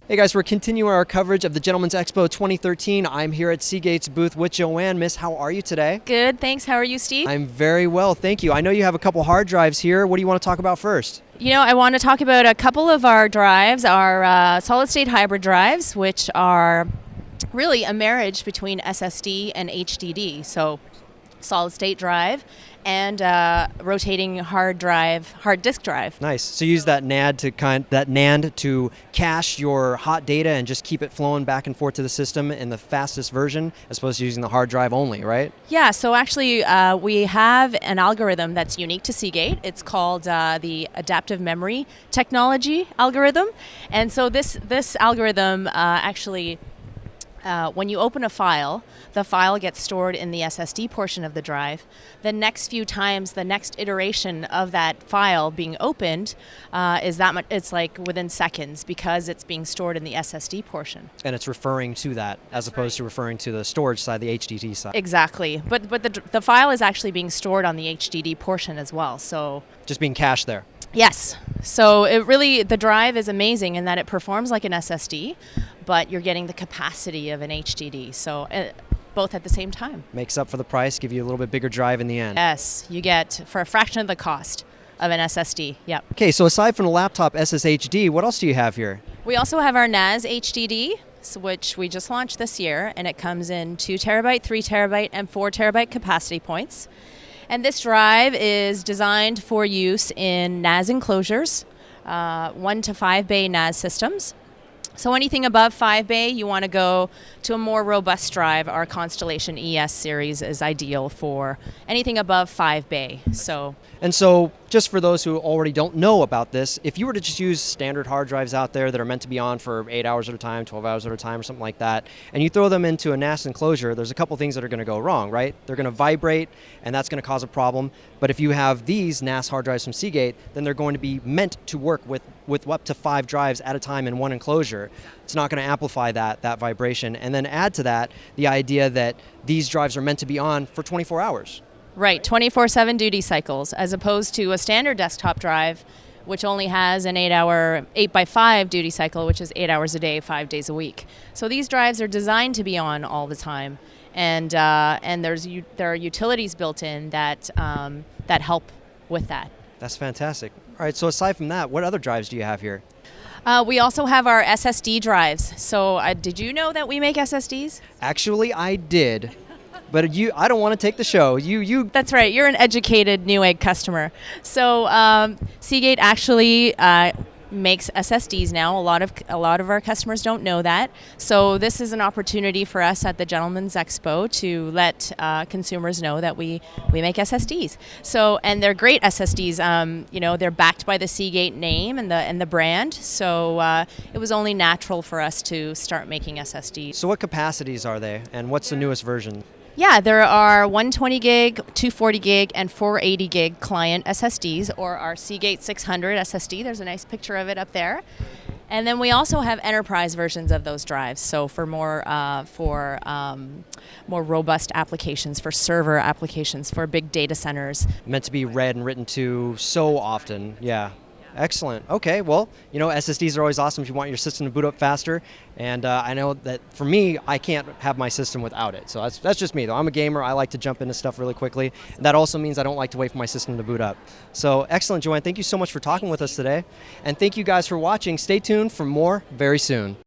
Hey guys, we're continuing our coverage of the Gentlemen's Expo 2013. I'm here at Seagate's booth with Joanne. Miss, how are you today? Good, thanks. How are you, Steve? I'm very well, thank you. I know you have a couple hard drives here. What do you want to talk about first? You know, I want to talk about a couple of our drives, our solid-state hybrid drives, which are really a marriage between SSD and HDD. So, solid-state drive and rotating hard disk drive. Nice. So you use that NAND to cache your hot data and just keep it flowing back and forth to the system in the fastest version, as opposed to using the hard drive only, right? Yeah. So actually, we have an algorithm that's unique to Seagate. It's called the Adaptive Memory Technology algorithm, and so this algorithm actually. When you open a file, the file gets stored in the SSD portion of the drive. The next few times, the next iteration of that file being opened is that much. It's like within seconds because it's being stored in the SSD portion. And it's referring to that as opposed to referring to the storage side, the HDD side. Exactly, but the file is actually being stored on the HDD portion as well. So just being cached there. Yes. So the drive is amazing in that it performs like an SSD, but you're getting the capacity of an HDD. So both at the same time. Makes up for the price, give you a little bit bigger drive in the end. Yes, you get for a fraction of the cost of an SSD. Yep. Okay, so aside from the laptop SSHD, what else do you have here? We also have our NAS HDD, which we just launched this year, and it comes in 2 terabyte, 3 terabyte, and 4 terabyte capacity points. And this drive is designed for use in NAS enclosures, 1 to 5 bay NAS systems. So anything above 5 bay, you want to go to a more robust drive. Our Constellation ES series is ideal for anything above 5 bay. And so, just for those who already don't know about this, if you were to just use standard hard drives out there that are meant to be on for 8 hours at a time, 12 hours at a time, or something like that, and you throw them into a NAS enclosure, there's a couple things that are going to go wrong, right? They're going to vibrate, and that's going to cause a problem. But if you have these NAS hard drives from Seagate, then they're going to be meant to work with up to 5 drives at a time in one enclosure. It's not going to amplify that vibration. And then add to that the idea that these drives are meant to be on for 24 hours. Right, 24/7 duty cycles, as opposed to a standard desktop drive, which only has an 8x5 duty cycle, which is 8 hours a day, 5 days a week. So these drives are designed to be on all the time, and there are utilities built in that help with that. That's fantastic. All right, so aside from that, what other drives do you have here? We also have our SSD drives. So did you know that we make SSDs? Actually, I did. But I don't want to take the show. You. That's right. You're an educated Newegg customer. So Seagate actually makes SSDs now. A lot of our customers don't know that. So this is an opportunity for us at the Gentlemen's Expo to let consumers know that we make SSDs. So, and they're great SSDs. They're backed by the Seagate name and the brand. So it was only natural for us to start making SSDs. So what capacities are they, and what's the newest version? Yeah, there are 120 gig, 240 gig, and 480 gig client SSDs, or our Seagate 600 SSD. There's a nice picture of it up there. And then we also have enterprise versions of those drives, so for more robust applications, for server applications, for big data centers. Meant to be read and written to so often, yeah. Excellent. Okay, well, SSDs are always awesome if you want your system to boot up faster. And I know that for me, I can't have my system without it. So that's just me, though. I'm a gamer. I like to jump into stuff really quickly. And that also means I don't like to wait for my system to boot up. So excellent, Joanne. Thank you so much for talking with us today. And thank you guys for watching. Stay tuned for more very soon.